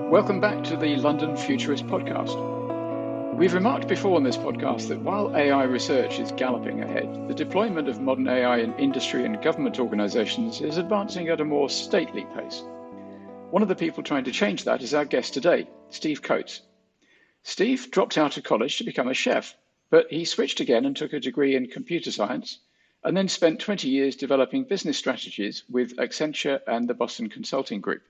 Welcome back to the London Futurist podcast. We've remarked before on this podcast that while AI research is galloping ahead, the deployment of modern AI in industry and government organisations is advancing at a more stately pace. One of the people trying to change that is our guest today, Steve Coates. Steve dropped out of college to become a chef, but he switched again and took a degree in computer science, and then spent 20 years developing business strategies with Accenture and the Boston Consulting Group.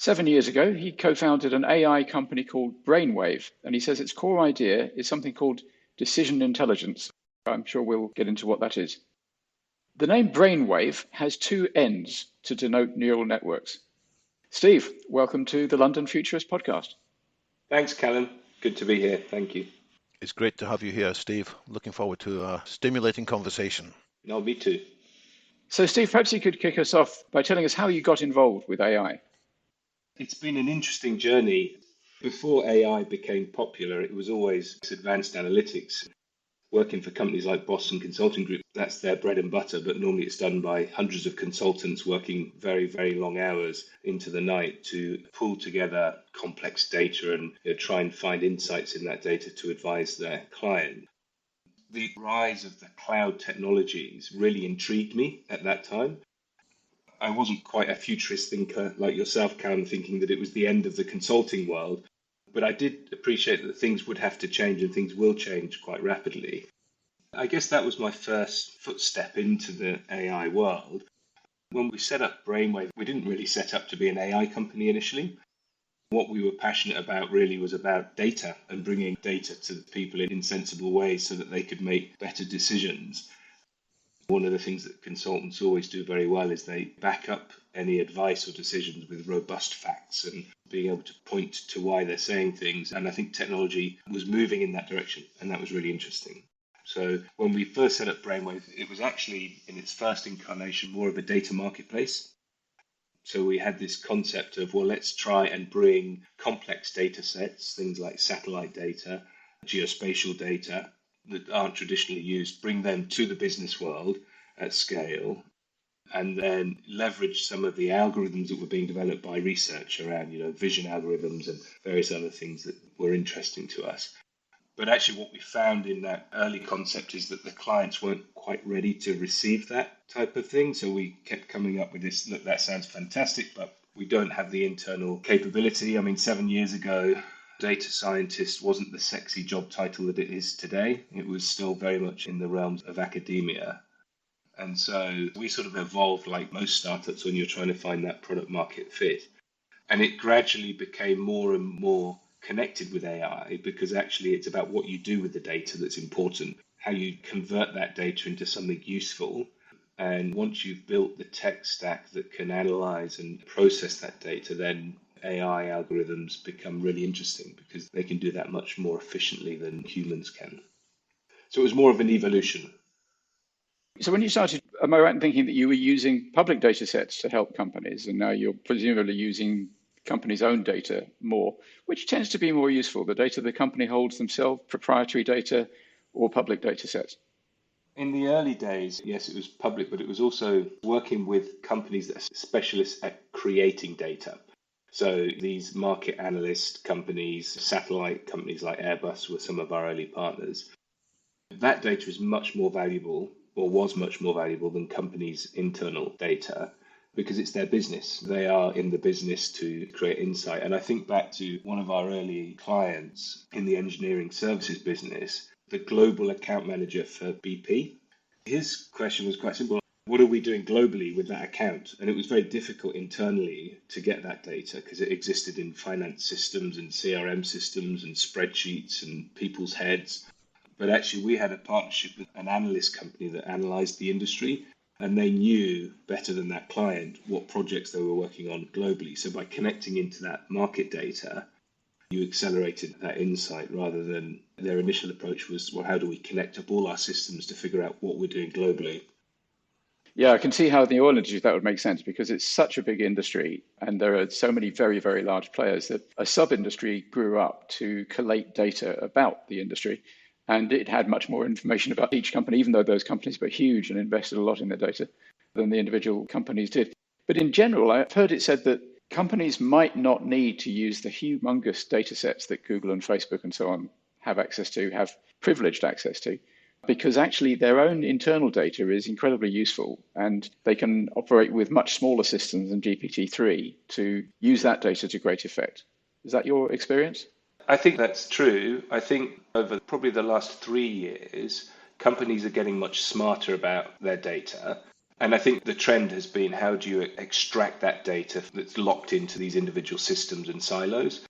7 years ago, he co-founded an AI company called Brainnwave, and he says its core idea is something called decision intelligence. I'm sure we'll get into what that is. The name Brainnwave has two N's to denote neural networks. Steve, welcome to the London Futurist podcast. Thanks, Callum. Good to be here. Thank you. It's great to have you here, Steve. Looking forward to a stimulating conversation. No, me too. So, Steve, perhaps you could kick us off by telling us how you got involved with AI. It's been an interesting journey. Before AI became popular, it was always advanced analytics. Working for companies like Boston Consulting Group, that's their bread and butter, but normally it's done by hundreds of consultants working very, very long hours into the night to pull together complex data and try and find insights in that data to advise their client. The rise of the cloud technologies really intrigued me at that time. I wasn't quite a futurist thinker like yourself, Callum, thinking that it was the end of the consulting world, but I did appreciate that things would have to change and things will change quite rapidly. I guess that was my first footstep into the AI world. When we set up Brainnwave, we didn't really set up to be an AI company initially. What we were passionate about really was about data and bringing data to people in sensible ways so that they could make better decisions. One of the things that consultants always do very well is they back up any advice or decisions with robust facts and being able to point to why they're saying things. And I think technology was moving in that direction, and that was really interesting. So when we first set up Brainnwave, it was actually in its first incarnation more of a data marketplace. So we had this concept of, well, let's try and bring complex data sets, things like satellite data, geospatial data, that aren't traditionally used, bring them to the business world at scale, and then leverage some of the algorithms that were being developed by research around, vision algorithms and various other things that were interesting to us. But actually what we found in that early concept is that the clients weren't quite ready to receive that type of thing. So we kept coming up with this, look, that sounds fantastic, but we don't have the internal capability. I mean, 7 years ago, data scientist wasn't the sexy job title that it is today. It was still very much in the realms of academia. And so we sort of evolved like most startups when you're trying to find that product market fit. And it gradually became more and more connected with AI because actually it's about what you do with the data that's important, how you convert that data into something useful. And once you've built the tech stack that can analyze and process that data, then AI algorithms become really interesting because they can do that much more efficiently than humans can. So it was more of an evolution. So when you started, am I right in thinking that you were using public data sets to help companies, and now you're presumably using companies' own data more? Which tends to be more useful, the data the company holds themselves, proprietary data, or public data sets? In the early days, yes, it was public, but it was also working with companies that are specialists at creating data. So these market analyst companies, satellite companies like Airbus were some of our early partners. That data is much more valuable, or was much more valuable than companies' internal data, because it's their business. They are in the business to create insight. And I think back to one of our early clients in the engineering services business, the global account manager for BP. His question was quite simple. What are we doing globally with that account? And it was very difficult internally to get that data because it existed in finance systems and CRM systems and spreadsheets and people's heads. But actually, we had a partnership with an analyst company that analyzed the industry, and they knew better than that client what projects they were working on globally. So by connecting into that market data, you accelerated that insight rather than their initial approach was, well, how do we connect up all our systems to figure out what we're doing globally? Yeah, I can see how in the oil industry that would make sense because it's such a big industry and there are so many very, very large players that a sub-industry grew up to collate data about the industry. And it had much more information about each company, even though those companies were huge and invested a lot in their data than the individual companies did. But in general, I've heard it said that companies might not need to use the humongous data sets that Google and Facebook and so on have access to, have privileged access to, because actually their own internal data is incredibly useful and they can operate with much smaller systems than GPT-3 to use that data to great effect. Is that your experience? I think that's true. I think over probably the last 3 years, companies are getting much smarter about their data. And I think the trend has been, how do you extract that data that's locked into these individual systems and silos?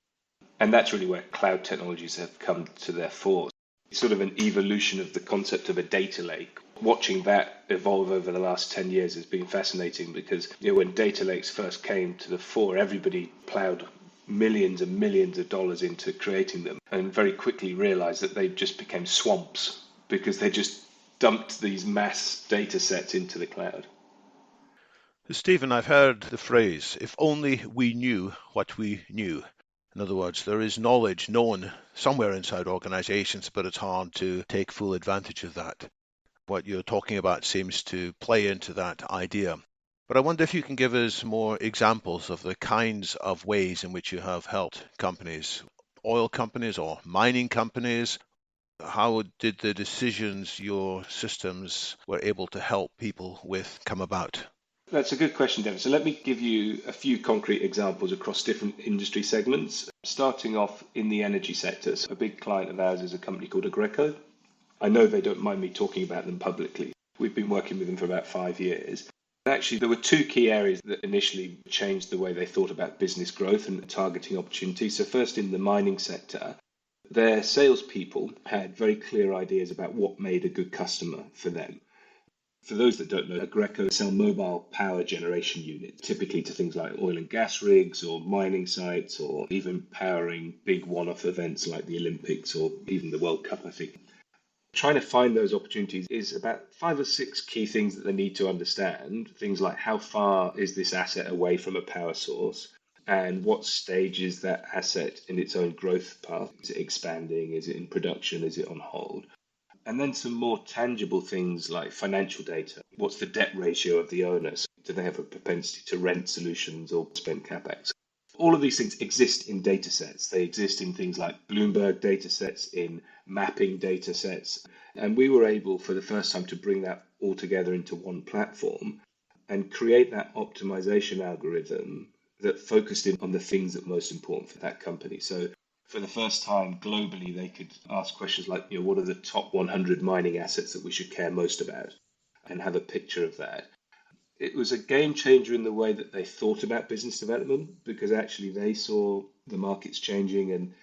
And that's really where cloud technologies have come to their fore. It's sort of an evolution of the concept of a data lake. Watching that evolve over the last 10 years has been fascinating because when data lakes first came to the fore, everybody plowed millions and millions of dollars into creating them and very quickly realized that they just became swamps because they just dumped these mass data sets into the cloud. Stephen, I've heard the phrase, if only we knew what we knew. In other words, there is knowledge known somewhere inside organizations, but it's hard to take full advantage of that. What you're talking about seems to play into that idea. But I wonder if you can give us more examples of the kinds of ways in which you have helped companies, oil companies or mining companies. How did the decisions your systems were able to help people with come about? That's a good question, Devin. So let me give you a few concrete examples across different industry segments. Starting off in the energy sector, so a big client of ours is a company called Aggreko. I know they don't mind me talking about them publicly. We've been working with them for about 5 years. Actually, there were two key areas that initially changed the way they thought about business growth and targeting opportunities. So first, in the mining sector, their salespeople had very clear ideas about what made a good customer for them. For those that don't know, Aggreko sell mobile power generation units, typically to things like oil and gas rigs or mining sites, or even powering big one-off events like the Olympics or even the World Cup, I think. Trying to find those opportunities is about 5 or 6 key things that they need to understand. Things like, how far is this asset away from a power source? And what stage is that asset in its own growth path? Is it expanding? Is it in production? Is it on hold? And then some more tangible things like financial data. What's the debt ratio of the owners? Do they have a propensity to rent solutions or spend capex? All of these things exist in data sets. They exist in things like Bloomberg data sets, in mapping data sets. And we were able for the first time to bring that all together into one platform and create that optimization algorithm that focused in on the things that are most important for that company. So for the first time globally, they could ask questions like, what are the top 100 mining assets that we should care most about, and have a picture of that. It was a game changer in the way that they thought about business development, because actually they saw the markets changing and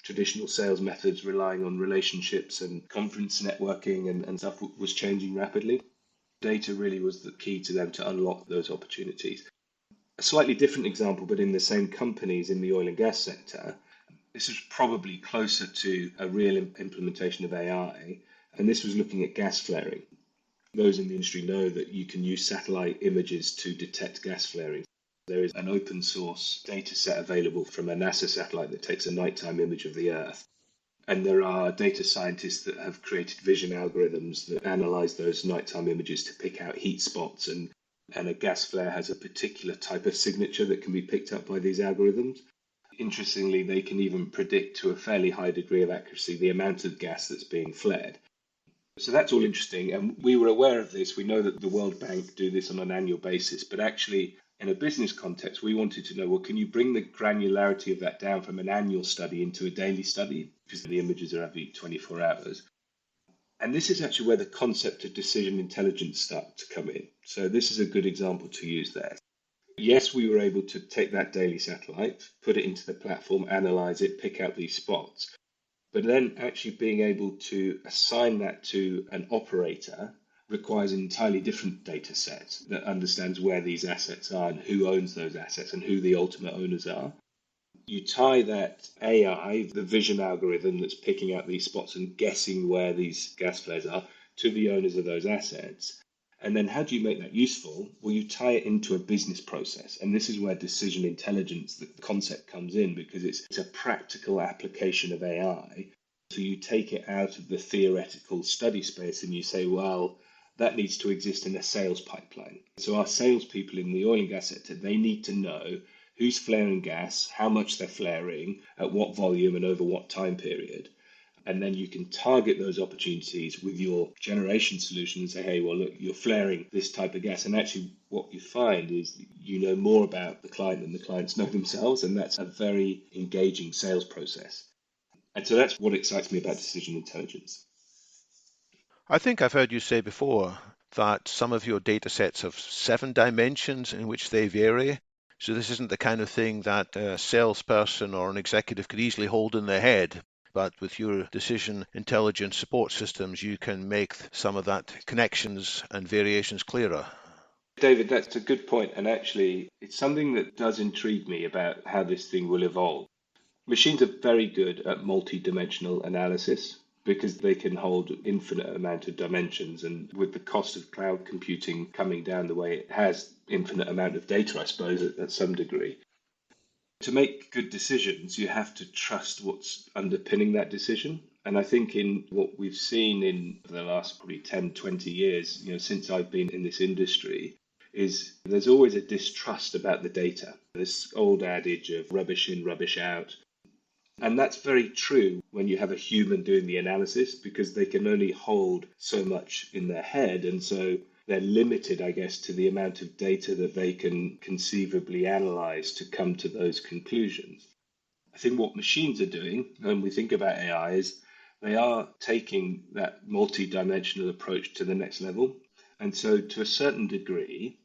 traditional sales methods relying on relationships and conference networking and stuff was changing rapidly. Data really was the key to them to unlock those opportunities. A slightly different example, but in the same companies in the oil and gas sector, this is probably closer to a real implementation of AI, and this was looking at gas flaring. Those in the industry know that you can use satellite images to detect gas flaring. There is an open source data set available from a NASA satellite that takes a nighttime image of the Earth. And there are data scientists that have created vision algorithms that analyze those nighttime images to pick out heat spots. And a gas flare has a particular type of signature that can be picked up by these algorithms. Interestingly, they can even predict to a fairly high degree of accuracy the amount of gas that's being flared. So that's all interesting, and we were aware of this. We know that the World Bank do this on an annual basis, but actually in a business context, we wanted to know, well, can you bring the granularity of that down from an annual study into a daily study? Because the images are every 24 hours. And this is actually where the concept of decision intelligence starts to come in. So this is a good example to use there. Yes, we were able to take that daily satellite, put it into the platform, analyze it, pick out these spots. But then actually being able to assign that to an operator requires an entirely different data set that understands where these assets are and who owns those assets and who the ultimate owners are. You tie that AI, the vision algorithm that's picking out these spots and guessing where these gas flares are, to the owners of those assets. And then how do you make that useful? Well, you tie it into a business process. And this is where decision intelligence, the concept, comes in, because it's a practical application of AI. So you take it out of the theoretical study space and you say, well, that needs to exist in a sales pipeline. So our salespeople in the oil and gas sector, they need to know who's flaring gas, how much they're flaring, at what volume and over what time period. And then you can target those opportunities with your generation solution and say, hey, well, look, you're flaring this type of gas. And actually what you find is you know more about the client than the clients know themselves. And that's a very engaging sales process. And so that's what excites me about decision intelligence. I think I've heard you say before that some of your data sets have 7 dimensions in which they vary. So this isn't the kind of thing that a salesperson or an executive could easily hold in their head. But with your decision intelligence support systems, you can make some of that connections and variations clearer. David, that's a good point. And actually, it's something that does intrigue me about how this thing will evolve. Machines are very good at multi-dimensional analysis because they can hold infinite amount of dimensions. And with the cost of cloud computing coming down the way it has, infinite amount of data, I suppose, at some degree. To make good decisions, you have to trust what's underpinning that decision. And I think in what we've seen in the last probably 10, 20 years, since I've been in this industry, is there's always a distrust about the data. This old adage of rubbish in, rubbish out. And that's very true when you have a human doing the analysis because they can only hold so much in their head. And so they're limited, I guess, to the amount of data that they can conceivably analyze to come to those conclusions. I think what machines are doing, when we think about AI, is they are taking that multi-dimensional approach to the next level. And so to a certain degree,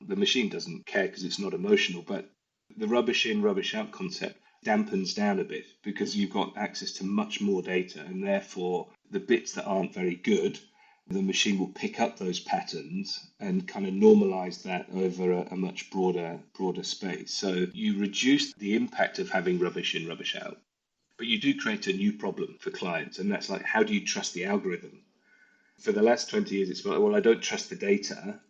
the machine doesn't care because it's not emotional, but the rubbish in, rubbish out concept dampens down a bit because you've got access to much more data, and therefore the bits that aren't very good, the machine will pick up those patterns and kind of normalize that over a much broader space. So you reduce the impact of having rubbish in, rubbish out, but you do create a new problem for clients, and that's like, how do you trust the algorithm? For the last 20 years, it's like, well, I don't trust the data.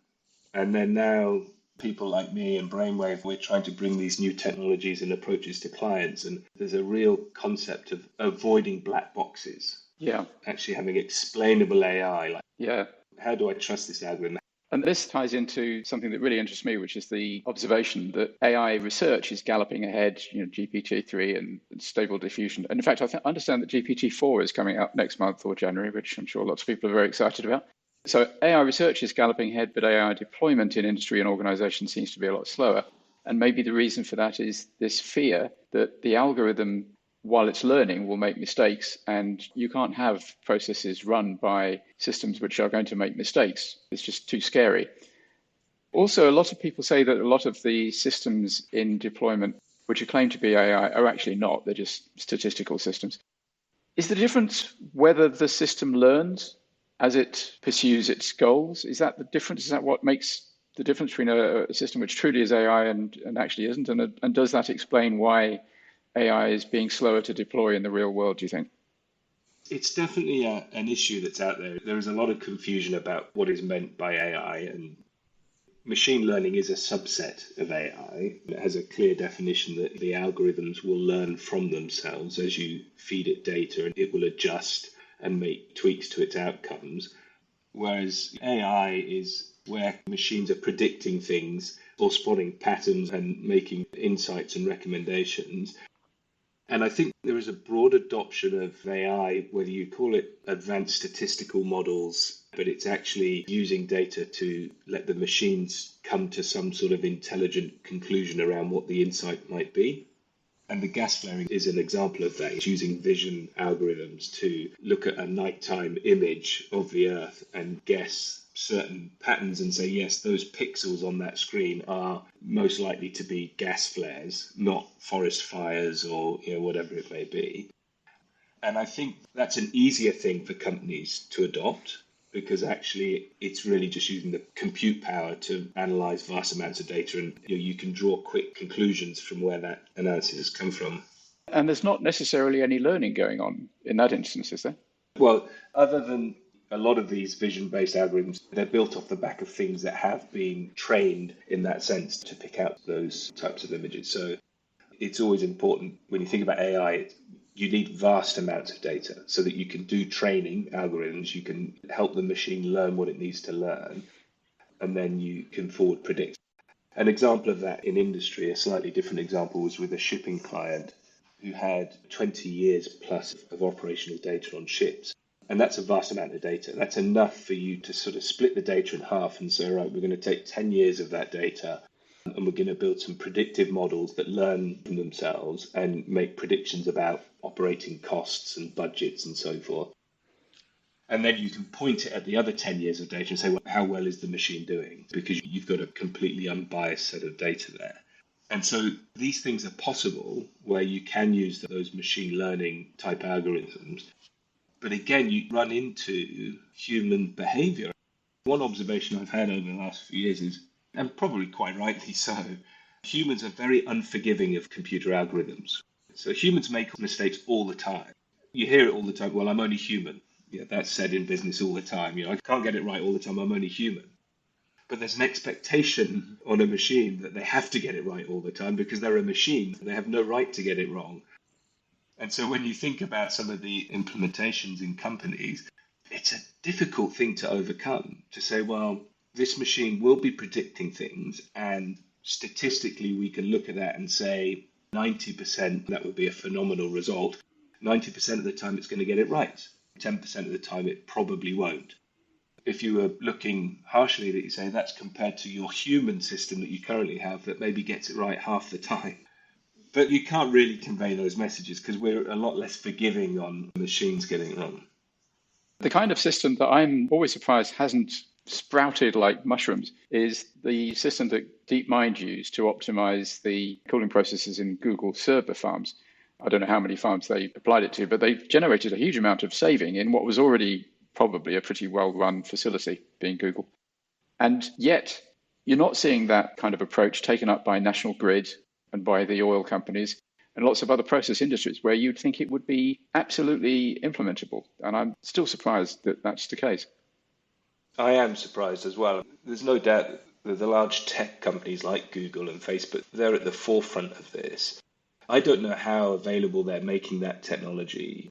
And then now people like me and Brainnwave, we're trying to bring these new technologies and approaches to clients. And there's a real concept of avoiding black boxes. Yeah. Actually having explainable AI. Like, yeah. How do I trust this algorithm? And this ties into something that really interests me, which is the observation that AI research is galloping ahead, GPT-3 and stable diffusion. And in fact, I understand that GPT-4 is coming out next month or January, which I'm sure lots of people are very excited about. So AI research is galloping ahead, but AI deployment in industry and organizations seems to be a lot slower. And maybe the reason for that is this fear that the algorithm, while it's learning, will make mistakes, and you can't have processes run by systems which are going to make mistakes. It's just too scary. Also, a lot of people say that a lot of the systems in deployment, which are claimed to be AI, are actually not. They're just statistical systems. Is the difference whether the system learns as it pursues its goals? Is that the difference? Is that what makes the difference between a system which truly is AI and actually isn't? And does that explain why AI is being slower to deploy in the real world, do you think? It's definitely an issue that's out there. There is a lot of confusion about what is meant by AI, and machine learning is a subset of AI. It has a clear definition that the algorithms will learn from themselves as you feed it data, and it will adjust and make tweaks to its outcomes. Whereas AI is where machines are predicting things or spotting patterns and making insights and recommendations. And I think there is a broad adoption of AI, whether you call it advanced statistical models, but it's actually using data to let the machines come to some sort of intelligent conclusion around what the insight might be. And the gas flaring is an example of that. It's using vision algorithms to look at a nighttime image of the Earth and guess certain patterns and say, yes, those pixels on that screen are most likely to be gas flares, not forest fires or whatever it may be. And I think that's an easier thing for companies to adopt, because actually it's really just using the compute power to analyze vast amounts of data, and you can draw quick conclusions from where that analysis has come from. And there's not necessarily any learning going on in that instance, is there? Well, other than a lot of these vision-based algorithms, they're built off the back of things that have been trained in that sense to pick out those types of images. So it's always important when you think about AI, you need vast amounts of data so that you can do training algorithms, you can help the machine learn what it needs to learn, and then you can forward predict. An example of that in industry, a slightly different example, was with a shipping client who had 20 years plus of operational data on ships. And that's a vast amount of data. That's enough for you to sort of split the data in half and say, right, we're going to take 10 years of that data and we're going to build some predictive models that learn from themselves and make predictions about operating costs and budgets and so forth. And then you can point it at the other 10 years of data and say, well, how well is the machine doing? Because you've got a completely unbiased set of data there. And so these things are possible where you can use those machine learning type algorithms. But again, you run into human behavior. One observation I've had over the last few years is, and probably quite rightly so, humans are very unforgiving of computer algorithms. So humans make mistakes all the time. You hear it all the time, well, I'm only human. Yeah, that's said in business all the time. I can't get it right all the time. I'm only human. But there's an expectation on a machine that they have to get it right all the time because they're a machine. They have no right to get it wrong. And so when you think about some of the implementations in companies, it's a difficult thing to overcome, to say, well, this machine will be predicting things, and statistically we can look at that and say 90% that would be a phenomenal result. 90% of the time it's going to get it right. 10% of the time it probably won't. If you were looking harshly, that you say that's compared to your human system that you currently have that maybe gets it right half the time. But you can't really convey those messages because we're a lot less forgiving on machines getting it wrong. The kind of system that I'm always surprised hasn't sprouted like mushrooms is the system that DeepMind used to optimize the cooling processes in Google server farms. I don't know how many farms they applied it to, but they generated a huge amount of saving in what was already probably a pretty well-run facility, being Google. And yet, you're not seeing that kind of approach taken up by National Grid and by the oil companies and lots of other process industries where you'd think it would be absolutely implementable. And I'm still surprised that that's the case. I am surprised as well. There's no doubt that the large tech companies like Google and Facebook, they're at the forefront of this. I don't know how available they're making that technology.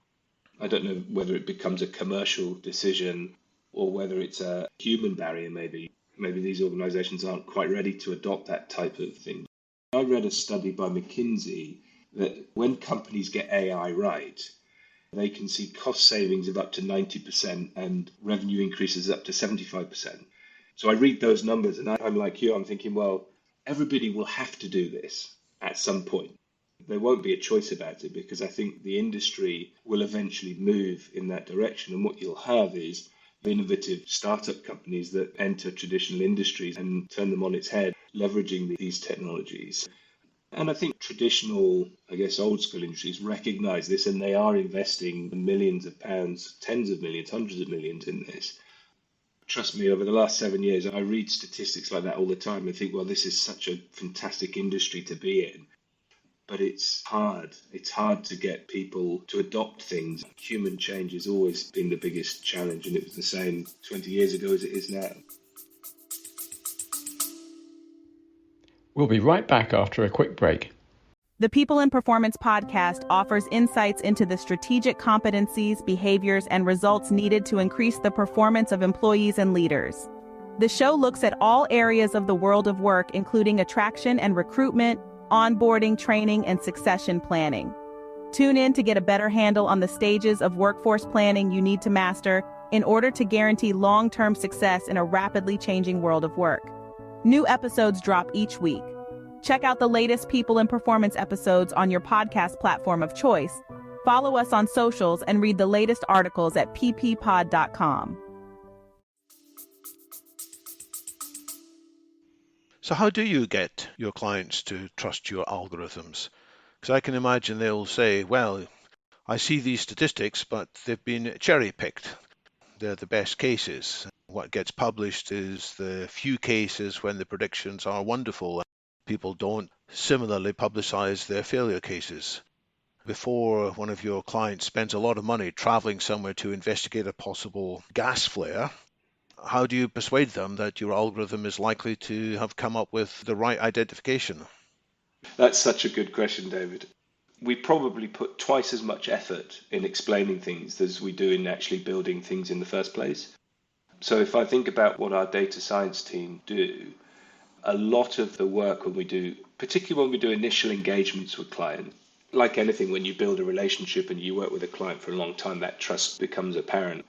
I don't know whether it becomes a commercial decision or whether it's a human barrier, maybe. Maybe these organizations aren't quite ready to adopt that type of thing. I read a study by McKinsey that when companies get AI right, they can see cost savings of up to 90% and revenue increases up to 75%. So I read those numbers and I'm like you, I'm thinking, well, everybody will have to do this at some point. There won't be a choice about it because I think the industry will eventually move in that direction. And what you'll have is innovative startup companies that enter traditional industries and turn them on its head, leveraging these technologies. And I think traditional, old school industries recognize this and they are investing millions of pounds, tens of millions, hundreds of millions in this. Trust me, over the last 7 years, I read statistics like that all the time and think, well, this is such a fantastic industry to be in. But it's hard. It's hard to get people to adopt things. Human change has always been the biggest challenge, and it was the same 20 years ago as it is now. We'll be right back after a quick break. The People in Performance podcast offers insights into the strategic competencies, behaviors, and results needed to increase the performance of employees and leaders. The show looks at all areas of the world of work, including attraction and recruitment, onboarding, training, and succession planning. Tune in to get a better handle on the stages of workforce planning you need to master in order to guarantee long-term success in a rapidly changing world of work. New episodes drop each week. Check out the latest People in Performance episodes on your podcast platform of choice. Follow us on socials and read the latest articles at pppod.com. So how do you get your clients to trust your algorithms? Because I can imagine they'll say, well, I see these statistics, but they've been cherry-picked. They're the best cases. What gets published is the few cases when the predictions are wonderful. People don't similarly publicize their failure cases. Before one of your clients spends a lot of money traveling somewhere to investigate a possible gas flare, how do you persuade them that your algorithm is likely to have come up with the right identification? That's such a good question, David. We probably put twice as much effort in explaining things as we do in actually building things in the first place. So if I think about what our data science team do, A lot of the work when we do, particularly when we do initial engagements with clients, like anything, when you build a relationship and you work with a client for a long time, that trust becomes apparent.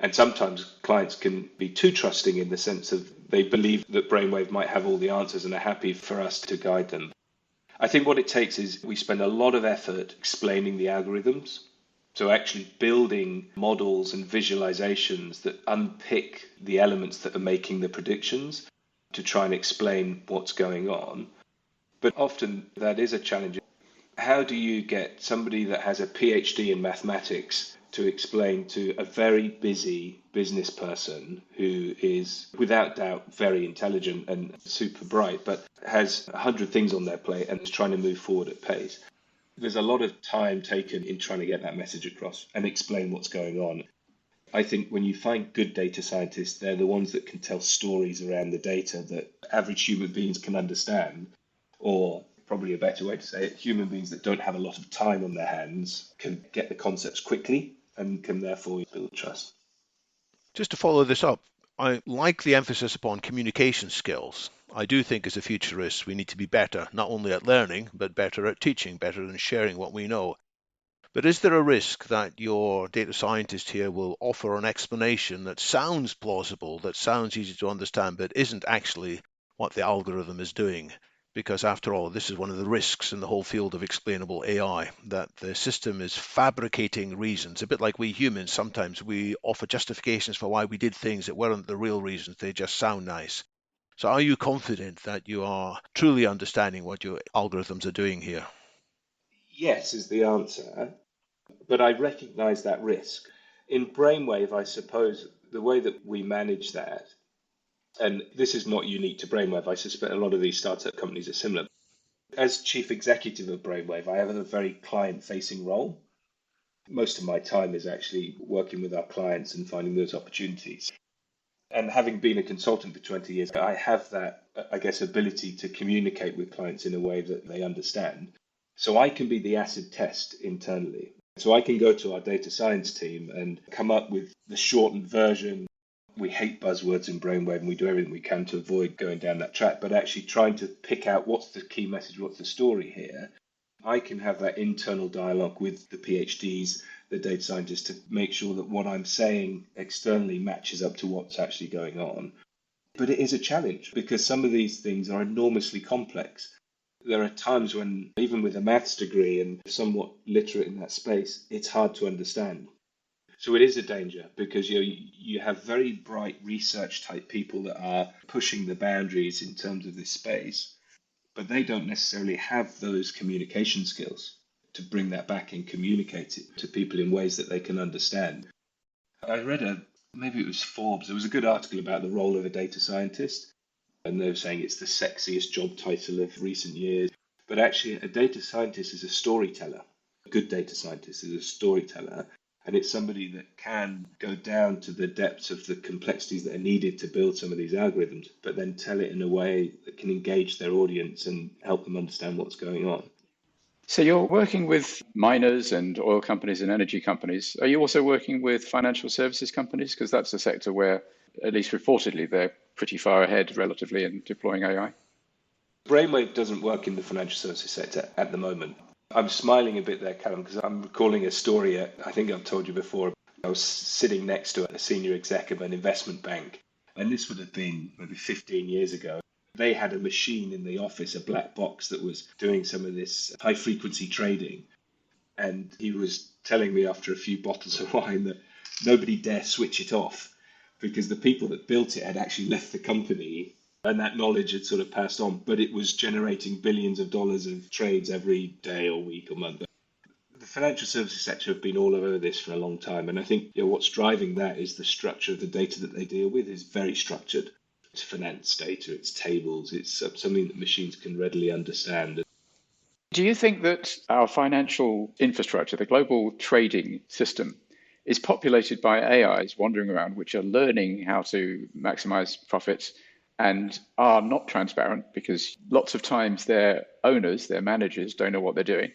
And sometimes clients can be too trusting in the sense of they believe that Brainnwave might have all the answers and are happy for us to guide them. I think what it takes is we spend a lot of effort explaining the algorithms. So actually building models and visualizations that unpick the elements that are making the predictions to try and explain what's going on. But often that is a challenge. How do you get somebody that has a PhD in mathematics to explain to a very busy business person who is without doubt very intelligent and super bright, but has 100 things on their plate and is trying to move forward at pace? There's a lot of time taken in trying to get that message across and explain what's going on. I think when you find good data scientists, they're the ones that can tell stories around the data that average human beings can understand, or probably a better way to say it, human beings that don't have a lot of time on their hands can get the concepts quickly and can therefore build trust. Just to follow this up, I like the emphasis upon communication skills. I do think as a futurist we need to be better, not only at learning, but better at teaching, better than sharing what we know. But is there a risk that your data scientist here will offer an explanation that sounds plausible, that sounds easy to understand, but isn't actually what the algorithm is doing? Because after all, this is one of the risks in the whole field of explainable AI, that the system is fabricating reasons. A bit like we humans, sometimes we offer justifications for why we did things that weren't the real reasons, they just sound nice. So are you confident that you are truly understanding what your algorithms are doing here? Yes, is the answer. But I recognize that risk. In Brainnwave, I suppose the way that we manage that, and this is not unique to Brainnwave, I suspect a lot of these startup companies are similar. As chief executive of Brainnwave, I have a very client-facing role. Most of my time is actually working with our clients and finding those opportunities. And having been a consultant for 20 years, I have that, I guess, ability to communicate with clients in a way that they understand. So I can be the acid test internally. So I can go to our data science team and come up with the shortened version. We hate buzzwords in Brainnwave and we do everything we can to avoid going down that track, but actually trying to pick out what's the key message, what's the story here. I can have that internal dialogue with the PhDs, the data scientists, to make sure that what I'm saying externally matches up to what's actually going on. But it is a challenge because some of these things are enormously complex. There are times when, even with a maths degree and somewhat literate in that space, it's hard to understand. So it is a danger because you have very bright research type people that are pushing the boundaries in terms of this space, but they don't necessarily have those communication skills to bring that back and communicate it to people in ways that they can understand. I read maybe it was Forbes, there was a good article about the role of a data scientist, and they were saying it's the sexiest job title of recent years. But actually, a data scientist is a storyteller. A good data scientist is a storyteller, and it's somebody that can go down to the depths of the complexities that are needed to build some of these algorithms, but then tell it in a way that can engage their audience and help them understand what's going on. So you're working with miners and oil companies and energy companies. Are you also working with financial services companies? Because that's a sector where, at least reportedly, they're pretty far ahead relatively in deploying AI. Brainnwave doesn't work in the financial services sector at the moment. I'm smiling a bit there, Callum, because I'm recalling a story I think I've told you before. I was sitting next to a senior exec of an investment bank, and this would have been maybe 15 years ago. They had a machine in the office, a black box that was doing some of this high frequency trading. And he was telling me after a few bottles of wine that nobody dare switch it off because the people that built it had actually left the company and that knowledge had sort of passed on, but it was generating billions of dollars of trades every day or week or month. The financial services sector have been all over this for a long time. And I think what's driving that is the structure of the data that they deal with is very structured. It's finance data, it's tables, it's something that machines can readily understand. Do you think that our financial infrastructure, the global trading system, is populated by AIs wandering around, which are learning how to maximize profits and are not transparent because lots of times their owners, their managers, don't know what they're doing?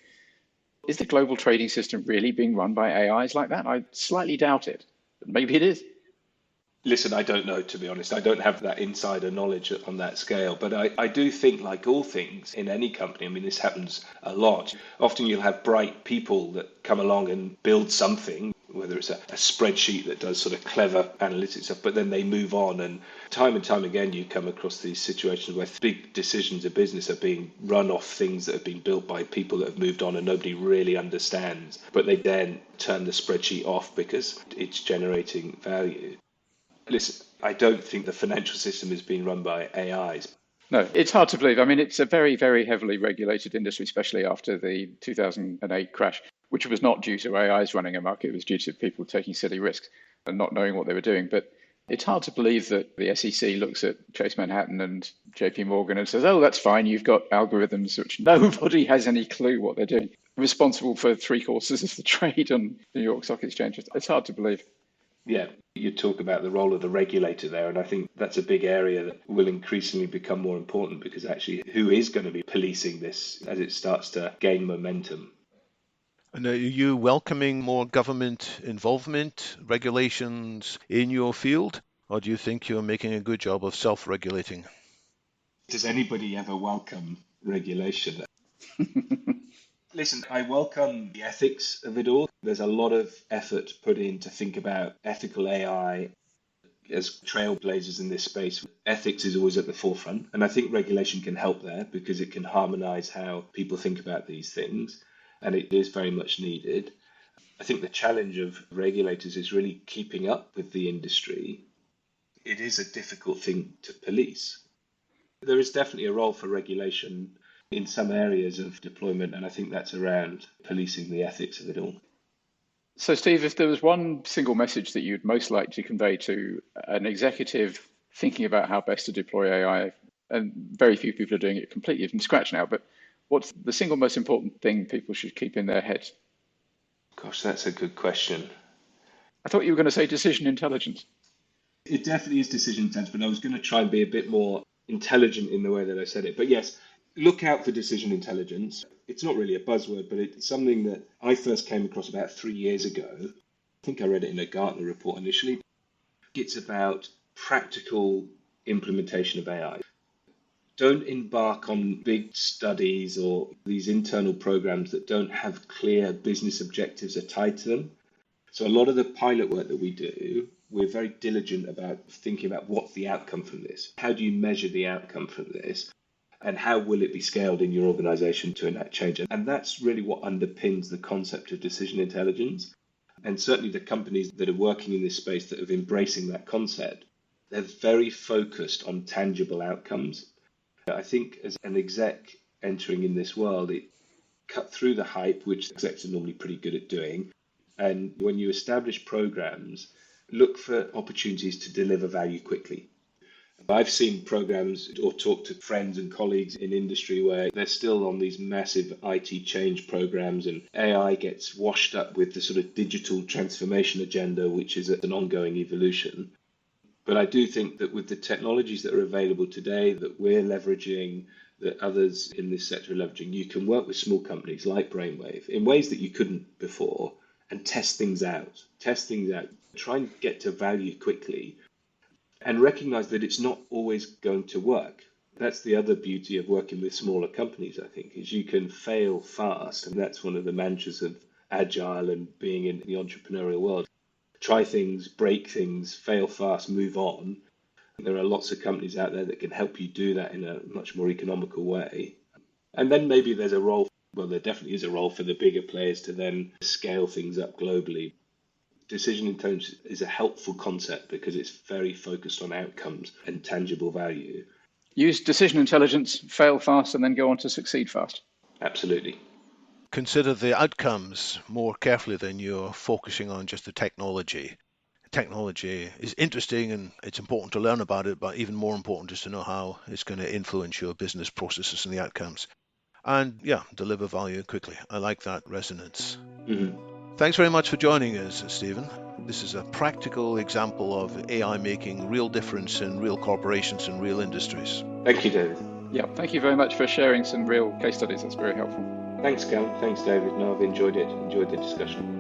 Is the global trading system really being run by AIs like that? I slightly doubt it, but maybe it is. Listen, I don't know, to be honest. I don't have that insider knowledge on that scale. But I do think, like all things in any company, I mean, this happens a lot. Often you'll have bright people that come along and build something, whether it's a spreadsheet that does sort of clever analytics stuff, but then they move on. And time again, you come across these situations where big decisions of business are being run off things that have been built by people that have moved on and nobody really understands. But they then turn the spreadsheet off because it's generating value. Listen, I don't think the financial system is being run by AIs. No, it's hard to believe. I mean, it's a very, very heavily regulated industry, especially after the 2008 crash, which was not due to AIs running amok. It was due to people taking silly risks and not knowing what they were doing. But it's hard to believe that the SEC looks at Chase Manhattan and JP Morgan and says, oh, that's fine. You've got algorithms which nobody has any clue what they're doing, responsible for 3/4 of the trade on the New York Stock Exchange. It's hard to believe. Yeah, you talk about the role of the regulator there, and I think that's a big area that will increasingly become more important because actually who is going to be policing this as it starts to gain momentum? And are you welcoming more government involvement, regulations in your field, or do you think you're making a good job of self-regulating? Does anybody ever welcome regulation? Listen, I welcome the ethics of it all. There's a lot of effort put in to think about ethical AI. As trailblazers in this space, ethics is always at the forefront. And I think regulation can help there because it can harmonize how people think about these things. And it is very much needed. I think the challenge of regulators is really keeping up with the industry. It is a difficult thing to police. There is definitely a role for regulation in some areas of deployment, and I think that's around policing the ethics of it all. So, Steve, if there was one single message that you'd most like to convey to an executive thinking about how best to deploy AI, and very few people are doing it completely from scratch now, but what's the single most important thing people should keep in their heads? Gosh, that's a good question. I thought you were going to say decision intelligence. It definitely is decision intelligence, but I was going to try and be a bit more intelligent in the way that I said it. But yes, look out for decision intelligence. It's not really a buzzword, but it's something that I first came across about 3 years ago. I think I read it in a Gartner report initially. It's about practical implementation of AI. Don't embark on big studies or these internal programs that don't have clear business objectives that are tied to them. So a lot of the pilot work that we do, we're very diligent about thinking about what's the outcome from this. How do you measure the outcome from this? And how will it be scaled in your organization to enact change? And that's really what underpins the concept of decision intelligence. And certainly the companies that are working in this space that are embracing that concept, they're very focused on tangible outcomes. I think as an exec entering in this world, it cut through the hype, which execs are normally pretty good at doing. And when you establish programs, look for opportunities to deliver value quickly. I've seen programs or talked to friends and colleagues in industry where they're still on these massive IT change programs and AI gets washed up with the sort of digital transformation agenda, which is an ongoing evolution. But I do think that with the technologies that are available today, that we're leveraging, that others in this sector are leveraging, you can work with small companies like Brainnwave in ways that you couldn't before and test things out, try and get to value quickly and recognize that it's not always going to work. That's the other beauty of working with smaller companies, I think, is you can fail fast. And that's one of the mantras of agile and being in the entrepreneurial world. Try things, break things, fail fast, move on. There are lots of companies out there that can help you do that in a much more economical way. And then maybe there's a role, well, there definitely is a role for the bigger players to then scale things up globally. Decision intelligence is a helpful concept because it's very focused on outcomes and tangible value. Use decision intelligence, fail fast, and then go on to succeed fast. Absolutely. Consider the outcomes more carefully than you're focusing on just the technology. Technology is interesting and it's important to learn about it, but even more important is to know how it's going to influence your business processes and the outcomes. And yeah, deliver value quickly. I like that resonance. Mm-hmm. Thanks very much for joining us, Stephen. This is a practical example of AI making real difference in real corporations and real industries. Thank you, David. Yeah, thank you very much for sharing some real case studies. That's very helpful. Thanks, Cal. Thanks, David. No, I've enjoyed it. Enjoyed the discussion.